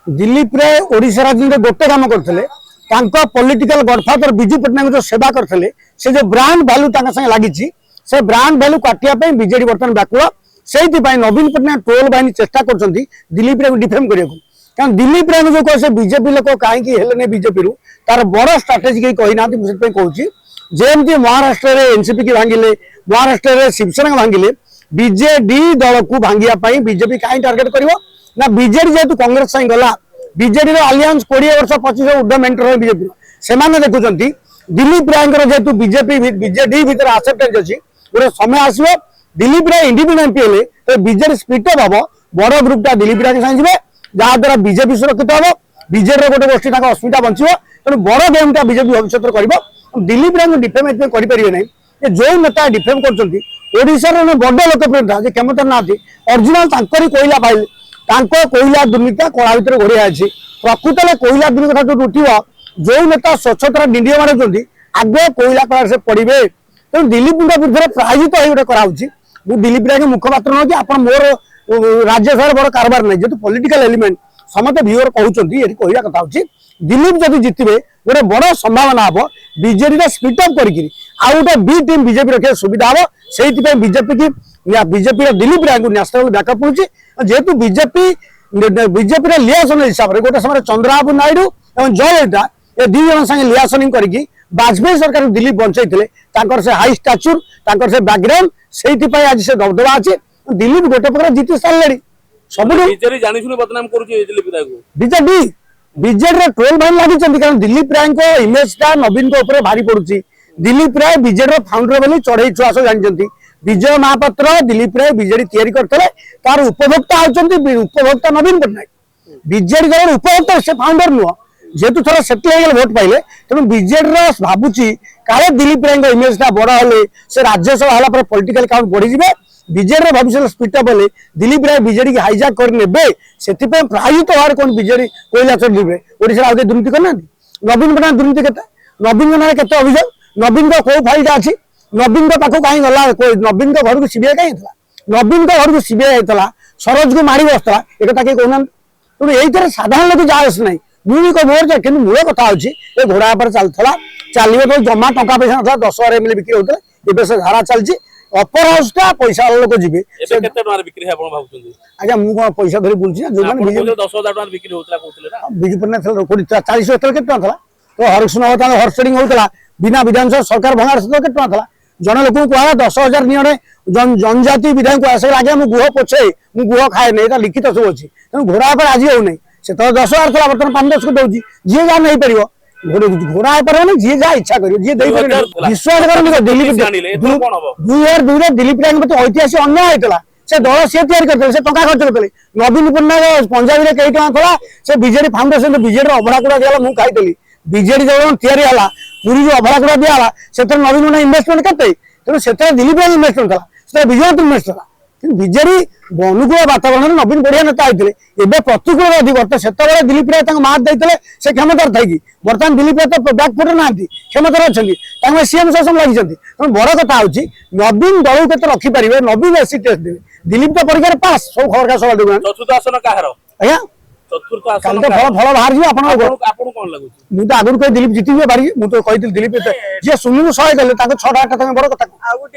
दिलीप रे ओडिशा राजनीति गोटे काम करते पॉलिटिकल गडफादर विजु पट्टनायक जो सेवा करते से जो ब्रांड भैल्यू संगे लगी से ब्रांड भैल्यू काटिया बीजेडी बर्तमान व्याकुल से नवीन पट्टनायक ट्रोल बाहिनी चेष्टा कर दिलीप रे डिफेम करने कारण दिलीप रे जो कहे बीजेपी लोक कहीं बीजेपी तार बड़ स्ट्राटेजी कहीं कहीना मुझे कहूँ जमी महाराष्ट्र में एनसीपी की भांगिले महाराष्ट्र में शिवसेना भांगिले बीजेडी दल को भांगिया बीजेपी कहीं टार्गेट कर बीजेडी जेहेतु कांग्रेस साई गला बीजेडी आलियांस 20 वर्ष 25 ऊर्ध मेंटर बीजेपी से देखुं दिलीप राय जेहेतु बीजेपी बीजेडी भीतर आसेप्टेंस अच्छी गोटे समय आसो दिलीप राय इंडिपेंडेंट एमपी हेले बीजेडी स्प्लिट हम बड़ ग्रुपटा दिलीप राय साइंस जहाद्वारा बीजेपी सुरक्षित हम बीजेडी गोटे गोष्ठी अस्मिता बचो तेणु बड़ गेमटा बीजेपी भविष्य कर दिलीप राय डिफेम करें ना जो नेता डिफेम कर बड़ लोकप्रियता क्षमता ना ओरिजिनाल कोईला पाइले कोईला दुर्नीति कला भर घोड़िया अच्छी प्रकृत में कोईला दुर्नीति कथा जो उठो जो नेता स्वच्छता डिंडिया मारे आगे कोईला कला से पड़े तेणु दिलीप विरुद्ध प्रायोजित गोटे कराऊँगी मुझे दिलीप राय मुखपात्र नुह कि आप मोर राज्यसभा बड़ कारबार नहीं जेहतु पॉलिटिकल एलिमेंट समस्त व्यूअर कहते ये कहवा कथा हूँ दिलीप जब जितबे गोटे बड़ संभावना हम बीजेडी स्प्लिटअप करके गोटे बी टीम बीजेपी रखा सुविधा हम से बीजेपी की बीजेपी दिलीप राय को न्यासनाल बैकअप मिलूँ जेहेतु बीजेपी लियासन हिसाब से गोटे समय चंद्रबाबू नायडू और जयललिता ये दुई जन संगे लियासनिंग करके वाजपेयी सरकार दिलीप बंचाई से हाई स्टाचुर से बैकग्राउंड से आज से दबदबा अच्छे दिलीप गोटे प्रकार जीति सारे सब बीजेडी बीजेडी ट्रोल भाई लगी कारण दिलीप राय इमेज टा नवीन भारी पड़ुची दिलीप राय बीजेडी फाउंडर बोली चढ़ई छुआस जानते विजय महापात्र दिलीप राय बीजेडी तैयारी करते तार उपभोक्ता होती उपभोक्ता नवीन पट्टनायक बीजेडी जब उपभोक्ता से फाउंडर नुह जेहेतु थोड़ा सेटल भोट पाइले तेणु बीजेडी भावुची काले दिलीप राय इमेज टा बड़ हेले से राज्यसभा है पॉलिटिकल काउंट बढ़ी बीजेडी भविष्य स्पीटअप हेले दिलीप राय बीजेडी की हाईजैक करे से प्रायोजित भाव कौन बीजेडी कोईला चढ़े ओडिशा आगे दुर्नीति करना नवीन पट्टनायक दुर्नीति के नवीन के अभियोग नवीन को कौ फाइलटा अच्छी नवीन पाख कहीं गला नवीन घर को सीबीआई कहीं नवीन घर को सीबीआई होता सरोज को मारी बसला एक कहना तेणु यही साधारण लोग जास ना मुझे कह कि मूल कथा ये घोड़ा पर चलता चलो तो जमा टंका पैसा ना 10,000 एमएल बिक्री होता है से धारा चलती अपर हाउस टा पैसा लोक जी आज्ञा मुझे पैसा धरी बुलूँ विजु पट्टनायक 40 के तो हरकृष्ण हर्षडिंग होता बिना विधानसभा सरकार भंगार सहित के जन लोक कह 10,000 निये जनजाति विधायक आसे आगे मुझे गुह पोछे मुझे गुह खाए नहीं लिखित सब अच्छी तेणु घोड़ा पर आज हो से तो 10,000 था बर्तमान 5-10 को दूसरी जी जहाँ नहीं पार घोड़ा पर जी जहाँ इच्छा कर विश्वास कर दिलीप 2002 दिलीप राय प्रति ऐतिहासिक अन्याय होता से दल सी तैयारी करते से टका खर्च करते नवीन पट्टनायक पंजाबी में कई टका था से बीजेडी फाउंडेशन बीजेडी अभड़ा कुड़ा दिया मुझे खाई बीजेडी जब तैयारी है पूरी जो अभड़ा कुड़ा दिया से नवीन इन्वेस्टमेंट करते तेणु से दिलीप राय इन्वेस्टमेंट था विजय इन्वेस्ट था बीजेडी अनुकूल वातावरण नवीन बढ़िया नेता होते हैं प्रतिकूल अधिक से दिलीप राय मार्क देते से क्षमतार थी बर्तमान दिलीप राय तो बैकफुट ना क्षमतार अच्छा सीएम शासन लगी तेणु बड़ कथा हूँ नवीन दल के रखिपारे नवीन एसी टेस्ट देवे दिलीप तो परीक्षा पास सब खबर का सवाल आज्ञा फल बाहर मुझे आगुरी कही दिलीप जीत बारी मुझे कही दिलीप जी सुनी 100 देते 6-8 बड़ कथा।